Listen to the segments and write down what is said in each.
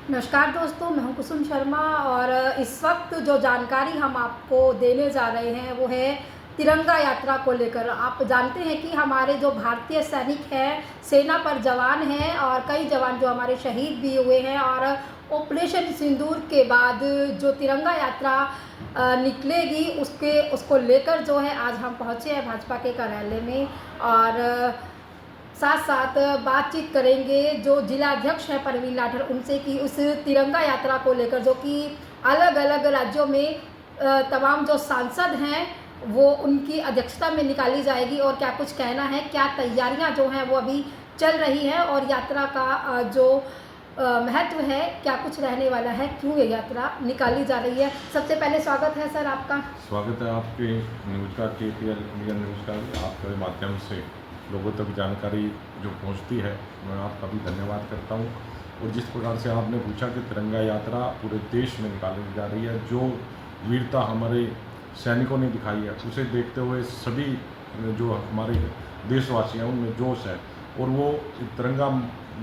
नमस्कार दोस्तों, मैं हूं कुसुम शर्मा और इस वक्त जो जानकारी हम आपको देने जा रहे हैं वो है तिरंगा यात्रा को लेकर। आप जानते हैं कि हमारे जो भारतीय सैनिक हैं, सेना पर जवान हैं और कई जवान जो हमारे शहीद भी हुए हैं और ऑपरेशन सिंदूर के बाद जो तिरंगा यात्रा निकलेगी उसको लेकर जो है आज हम पहुंचे हैं भाजपा के कार्यालय में और साथ साथ बातचीत करेंगे जो जिलाध्यक्ष हैं परवीन लाठर उनसे कि उस तिरंगा यात्रा को लेकर जो कि अलग अलग राज्यों में तमाम जो सांसद हैं वो उनकी अध्यक्षता में निकाली जाएगी और क्या कुछ कहना है, क्या तैयारियां जो हैं वो अभी चल रही हैं और यात्रा का जो महत्व है, क्या कुछ रहने वाला है, क्यों ये यात्रा निकाली जा रही है। सबसे पहले स्वागत है सर आपका। स्वागत है आपके न्यूज़ का, KPL इंडियन न्यूज़ का। आपके माध्यम से लोगों तक जानकारी जो पहुंचती है, मैं आपका भी धन्यवाद करता हूं। और जिस प्रकार से आपने पूछा कि तिरंगा यात्रा पूरे देश में निकाली जा रही है, जो वीरता हमारे सैनिकों ने दिखाई है उसे देखते हुए सभी जो हमारे देशवासी हैं उनमें जोश है और वो तिरंगा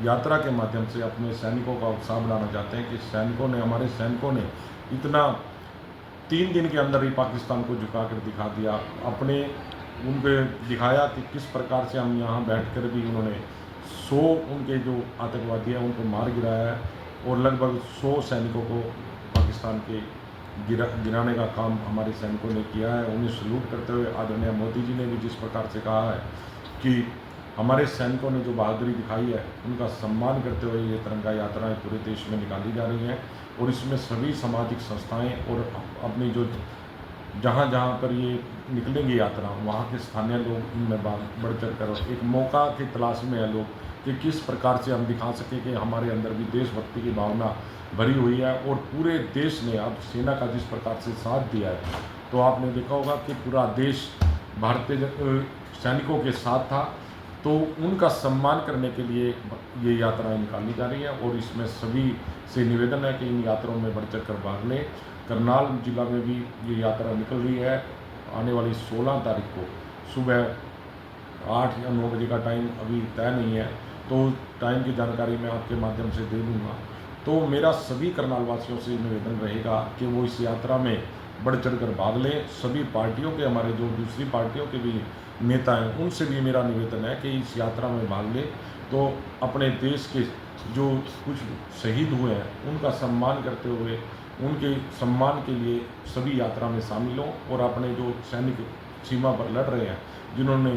यात्रा के माध्यम से अपने सैनिकों का उत्साह बढ़ाना चाहते हैं कि हमारे सैनिकों ने इतना 3 दिन के अंदर ही पाकिस्तान को झुका कर दिखा दिया। उनके दिखाया कि किस प्रकार से हम यहाँ बैठकर भी उन्होंने 100 उनके जो आतंकवादी हैं उनको मार गिराया है और लगभग 100 सैनिकों को पाकिस्तान के गिराने का काम हमारे सैनिकों ने किया है। उन्हें सल्यूट करते हुए आदरणीय मोदी जी ने भी जिस प्रकार से कहा है कि हमारे सैनिकों ने जो बहादुरी दिखाई है उनका सम्मान करते हुए ये तिरंगा यात्राएं पूरे देश में निकाली जा रही हैं और इसमें सभी सामाजिक संस्थाएं और अपनी जो जहाँ पर ये निकलेंगी यात्रा वहाँ के स्थानीय लोग इनमें बढ़ चढ़ कर एक मौका की तलाश में है लोग कि किस प्रकार से हम दिखा सकें कि हमारे अंदर भी देशभक्ति की भावना भरी हुई है। और पूरे देश ने अब सेना का जिस प्रकार से साथ दिया है तो आपने देखा होगा कि पूरा देश भारतीय सैनिकों के साथ था, तो उनका सम्मान करने के लिए ये यात्राएं निकाली जा रही हैं और इसमें सभी से निवेदन है कि इन यात्राओं में बढ़ चढ़ कर भाग लें। करनाल जिला में भी ये यात्रा निकल रही है। आने वाली 16 तारीख को सुबह 8 या 9 बजे का टाइम अभी तय नहीं है, तो टाइम की जानकारी मैं आपके माध्यम से दे दूँगा। तो मेरा सभी करनाल वासियों से निवेदन रहेगा कि वो इस यात्रा में बढ़ चढ़ कर भाग लें। सभी पार्टियों के, हमारे जो दूसरी पार्टियों के भी नेता हैं उनसे भी मेरा निवेदन है कि इस यात्रा में भाग लें, तो अपने देश के जो कुछ शहीद हुए हैं उनका सम्मान करते हुए उनके सम्मान के लिए सभी यात्रा में शामिल हों और अपने जो सैनिक सीमा पर लड़ रहे हैं, जिन्होंने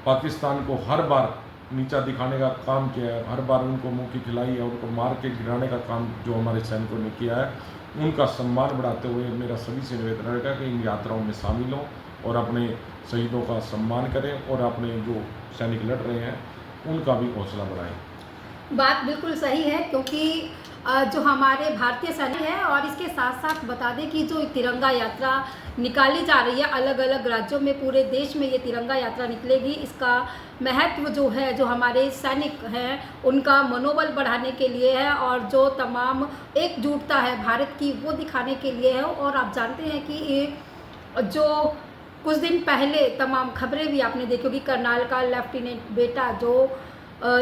पाकिस्तान को हर बार नीचा दिखाने का काम किया है, हर बार उनको मुँह की खिलाई है, उनको मार के गिराने का काम जो हमारे सैनिकों ने किया है, उनका सम्मान बढ़ाते हुए मेरा सभी से निवेदन रहेगा कि इन यात्राओं में शामिल हों और अपने शहीदों का सम्मान करें और अपने जो सैनिक लड़ रहे हैं उनका भी हौसला बढ़ाएं। बात बिल्कुल सही है क्योंकि जो हमारे भारतीय सैनिक हैं और इसके साथ साथ बता दें कि जो तिरंगा यात्रा निकाली जा रही है अलग अलग राज्यों में, पूरे देश में ये तिरंगा यात्रा निकलेगी। इसका महत्व जो है, जो हमारे सैनिक हैं उनका मनोबल बढ़ाने के लिए है और जो तमाम एकजुटता है भारत की वो दिखाने के लिए है। और आप जानते हैं कि ये जो कुछ दिन पहले तमाम खबरें भी आपने देखी होगी, करनाल का लेफ्टिनेंट बेटा जो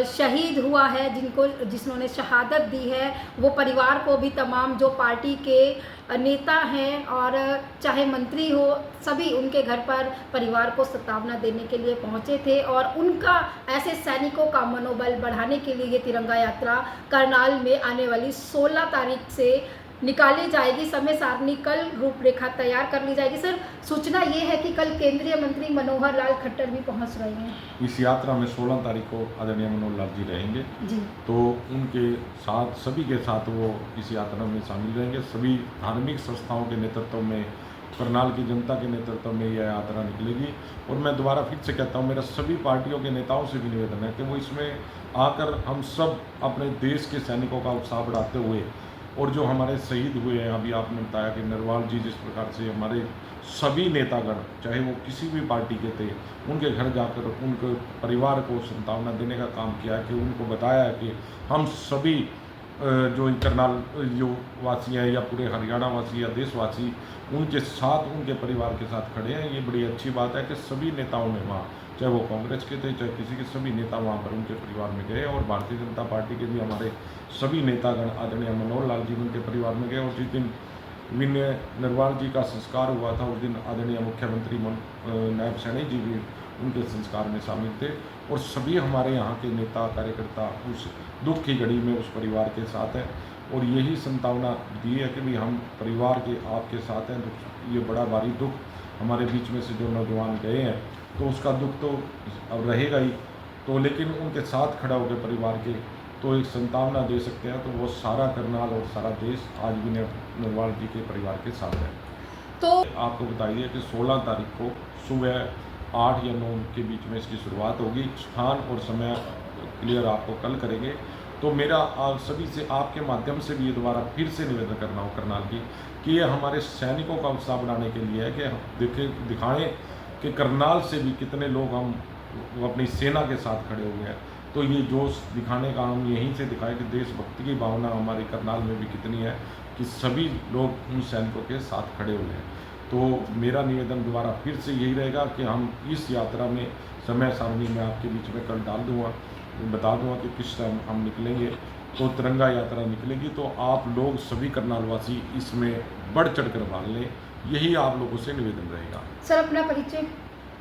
शहीद हुआ है, जिन्होंने शहादत दी है, वो परिवार को भी तमाम जो पार्टी के नेता हैं और चाहे मंत्री हो, सभी उनके घर पर परिवार को सत्तावना देने के लिए पहुंचे थे और उनका ऐसे सैनिकों का मनोबल बढ़ाने के लिए ये तिरंगा यात्रा करनाल में आने वाली 16 तारीख से निकाली जाएगी। समय सारणी कल रूपरेखा तैयार कर ली जाएगी। सर, सूचना ये है कि कल केंद्रीय मंत्री मनोहर लाल खट्टर भी पहुंच रहे हैं इस यात्रा में। 16 तारीख को आदरणीय मनोहर लाल जी रहेंगे जी, तो उनके साथ सभी के साथ वो इस यात्रा में शामिल रहेंगे। सभी धार्मिक संस्थाओं के नेतृत्व में, करनाल की जनता के नेतृत्व में यह यात्रा निकलेगी। और मैं दोबारा फिर से कहता हूँ, मेरा सभी पार्टियों के नेताओं से भी निवेदन है कि वो इसमें आकर हम सब अपने देश के सैनिकों का उत्साह बढ़ाते हुए और जो हमारे शहीद हुए हैं, अभी आपने बताया कि नरवाल जी जिस प्रकार से हमारे सभी नेतागण, चाहे वो किसी भी पार्टी के थे, उनके घर जाकर उनके परिवार को सांत्वना देने का काम किया कि उनको बताया कि हम सभी जो करनाल जो वासी हैं या पूरे हरियाणा वासी या देशवासी उनके साथ, उनके परिवार के साथ खड़े हैं। ये बड़ी अच्छी बात है कि सभी नेताओं ने वहाँ चाहे वो कांग्रेस के थे चाहे किसी के, सभी नेता वहाँ पर उनके परिवार में गए और भारतीय जनता पार्टी के भी हमारे सभी नेतागण आदरणीय मनोहर लाल जी उनके परिवार में गए। और जिस दिन विनय नरवाल जी का संस्कार हुआ था उस दिन आदरणीय मुख्यमंत्री नायब सैनी जी भी उनके संस्कार में शामिल थे। और सभी हमारे यहाँ के नेता कार्यकर्ता उस दुख की घड़ी में उस परिवार के साथ हैं और यही संभावना दी है कि भी हम परिवार के आपके साथ हैं। तो ये बड़ा भारी दुख हमारे बीच में से जो नौजवान गए हैं तो उसका दुख तो अब रहेगा ही, तो लेकिन उनके साथ खड़ा होकर परिवार के तो एक संतावना दे सकते हैं। तो वो सारा करनाल और सारा देश आज भी नरवाल जी के परिवार के साथ है। तो आपको बताइए कि 16 तारीख को सुबह 8 या 9 के बीच में इसकी शुरुआत होगी। स्थान और समय क्लियर आपको कल करेंगे। तो मेरा आप सभी से आपके माध्यम से भी ये दोबारा फिर से निवेदन करना हो करनाल की कि ये हमारे सैनिकों का उत्साह बढ़ाने के लिए है कि दिखाएं कि करनाल से भी कितने लोग हम अपनी सेना के साथ खड़े हुए हैं। तो ये जोश दिखाने का हम यहीं से दिखाएं कि देशभक्ति की भावना हमारी करनाल में भी कितनी है कि सभी लोग उन सैनिकों के साथ खड़े हुए हैं। तो मेरा निवेदन दोबारा फिर से यही रहेगा कि हम इस यात्रा में समय सारणी में आपके बीच में कल डाल दूँगा, बता दूँगा कि किस टाइम हम निकलेंगे। तो तिरंगा यात्रा निकलेगी तो आप लोग सभी करनालवासी इसमें बढ़ चढ़ कर भाग लें, यही आप लोगों से निवेदन रहेगा। सर अपना परिचय।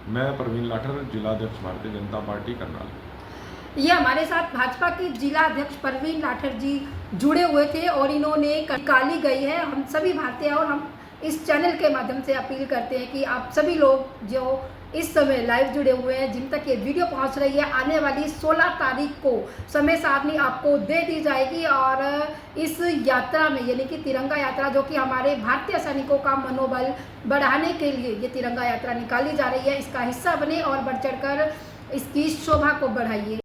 मैं प्रवीण लाठर, जिलाध्यक्ष भारतीय जनता पार्टी करनाल। ये हमारे साथ भाजपा के जिला अध्यक्ष प्रवीण लाठर जी जुड़े हुए थे और इन्होंने निकाली गई है। हम सभी भारतीय और हम इस चैनल के माध्यम से अपील करते हैं कि आप सभी लोग जो इस समय लाइव जुड़े हुए हैं, जिन तक ये वीडियो पहुंच रही है, आने वाली 16 तारीख को समय सारणी आपको दे दी जाएगी और इस यात्रा में यानी कि तिरंगा यात्रा जो कि हमारे भारतीय सैनिकों का मनोबल बढ़ाने के लिए ये तिरंगा यात्रा निकाली जा रही है, इसका हिस्सा बने और बढ़ चढ़ कर इसकी शोभा को बढ़ाइए।